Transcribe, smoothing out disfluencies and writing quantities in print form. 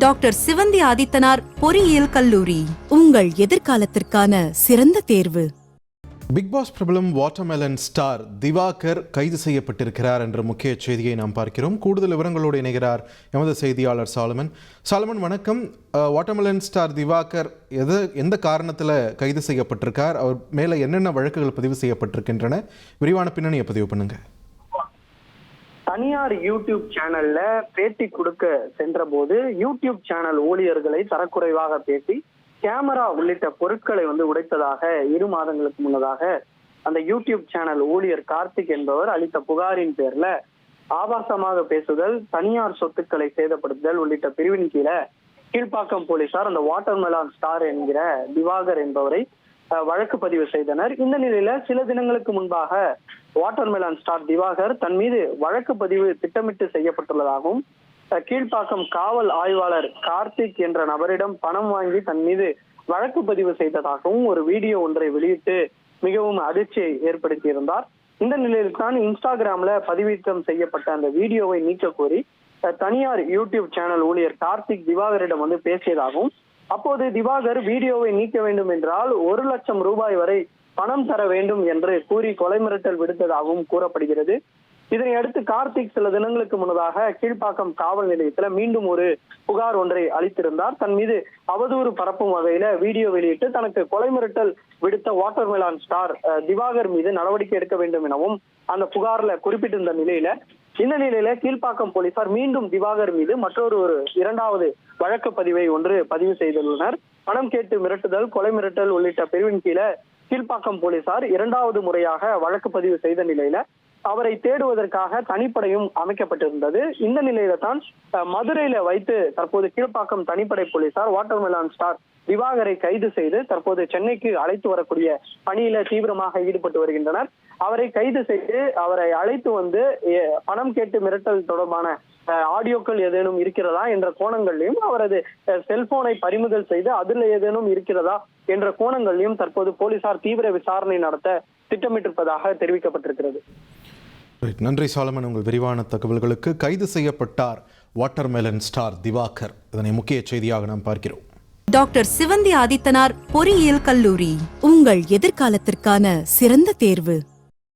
Doctor Sivanthi Adithanar பொறியியல் கல்லூரி, உங்கள் எதிர்காலத்திற்கான சிறந்த தேர்வு. பிக் பாஸ் பிரபலம் வாட்டர்மெலன் ஸ்டார் திவாகர் கைது செய்யப்பட்டிருக்கிறார் என்ற முக்கிய செய்தியை நாம் பார்க்கிறோம். கூடுதல் விவரங்களோடு இணைகிறார் எமது செய்தியாளர் சாலமன். சாலமன், வணக்கம். வாட்டர்மெலன் ஸ்டார் திவாகர் எந்த காரணத்தில் கைது செய்யப்பட்டிருக்கார்? அவர் மேலே என்னென்ன வழக்குகள் பதிவு செய்யப்பட்டிருக்கின்றன? விரிவான பின்னணியை பதிவு பண்ணுங்க. தனியார் யூடியூப் சேனல்ல பேட்டி கொடுக்க சென்ற போது யூடியூப் சேனல் ஊழியர்களை தரக்குறைவாக பேசி கேமரா உள்ளிட்ட பொருட்களை உடைத்ததாக 2 மாதங்களுக்கு முன்னதாக அந்த யூடியூப் சேனல் ஊழியர் கார்த்திக் என்பவர் அளித்த புகாரின் பேர்ல ஆபாசமாக பேசுதல், தனியார் சொத்துக்களை சேதப்படுத்துதல் உள்ளிட்ட பிரிவின் கீழ்ப்பாக்கம் போலீசார் அந்த வாட்டர்மெலன் ஸ்டார் என்கிற திவாகர் என்பவரை வழக்கு பதிவு செய்தனர். இந்த நிலையில சில தினங்களுக்கு முன்பாக வாட்டர்மெலன் ஸ்டார் திவாகர் தன் மீது வழக்கு பதிவு திட்டமிட்டு செய்யப்பட்டுள்ளதாகவும் கீழ்ப்பாக்கம் காவல் ஆய்வாளர் கார்த்திக் என்ற நபரிடம் பணம் வாங்கி தன் மீது வழக்கு பதிவு செய்ததாகவும் ஒரு வீடியோ ஒன்றை வெளியிட்டு மிகவும் அதிர்ச்சியை ஏற்படுத்தியிருந்தார். இந்த நிலையில் தான் இன்ஸ்டாகிராம்ல பதிவேற்றம் செய்யப்பட்ட அந்த வீடியோவை நீக்க கோரி தனியார் யூடியூப் சேனல் ஊழியர் கார்த்திக் திவாகரிடம் பேசியதாகவும், அப்போது திவாகர் வீடியோவை நீக்க வேண்டும் என்றால் 1 லட்சம் ரூபாய் வரை பணம் தர வேண்டும் என்று கூறி கொலை மிரட்டல் விடுத்ததாகவும் கூறப்படுகிறது. இதனை அடுத்து கார்த்திக் சில தினங்களுக்கு முன்னதாக கீழ்ப்பாக்கம் காவல் நிலையத்துல மீண்டும் ஒரு புகார் ஒன்றை அளித்திருந்தார். தன் மீது அவதூறு பரப்பும் வகையில வீடியோ வெளியிட்டு தனக்கு கொலை மிரட்டல் விடுத்த வாட்டர்மெலன் ஸ்டார் திவாகர் மீது நடவடிக்கை எடுக்க வேண்டும் எனவும் அந்த புகார்ல குறிப்பிட்டிருந்த நிலையில இந்த நிலையில கீழ்ப்பாக்கம் போலீசார் மீண்டும் திவாகர் மீது மற்றொரு 2வது வழக்கு பதிவை பதிவு செய்துள்ளனர். பணம் கேட்டு மிரட்டுதல், கொலை மிரட்டல் உள்ளிட்ட பிரிவின் கீழ்ப்பாக்கம் போலீசார் 2வது முறையாக வழக்கு பதிவு செய்த நிலையில அவரை தேடுவதற்காக தனிப்படையும் அமைக்கப்பட்டிருந்தது. இந்த நிலையில தான் மதுரையில வைத்து தற்போது கீழ்ப்பாக்கம் தனிப்படை போலீசார் வாட்டர்மெலன் ஸ்டார் திவாகரை கைது செய்து தற்போது சென்னைக்கு அழைத்து வரக்கூடிய பணியில தீவிரமாக ஈடுபட்டு வருகின்றனர். அவரை கைது செய்து அவரை அழைத்து பணம் கேட்டு மிரட்டல் தொடர்பான ஆடியோக்கள் ஏதேனும் இருக்கிறதா என்ற கோணங்களையும், அவரது செல்போனை பறிமுதல் செய்து அதில் ஏதேனும் இருக்கிறதா என்ற கோணங்களையும் தற்போது போலீசார் தீவிர விசாரணை நடத்த திட்டமிட்டிருப்பதாக தெரிவிக்கப்பட்டிருக்கிறது. நன்றி சாலமன், உங்கள் விரிவான தகவல்களுக்கு. கைது செய்யப்பட்டார் வாட்டர்மெலன் ஸ்டார் திவாகர். இதனை முக்கிய செய்தியாக நாம் பார்க்கிறோம். டாக்டர் சிவந்தி ஆதித்தனார் பொறியியல் கல்லூரி, உங்கள் எதிர்காலத்திற்கான சிறந்த தேர்வு.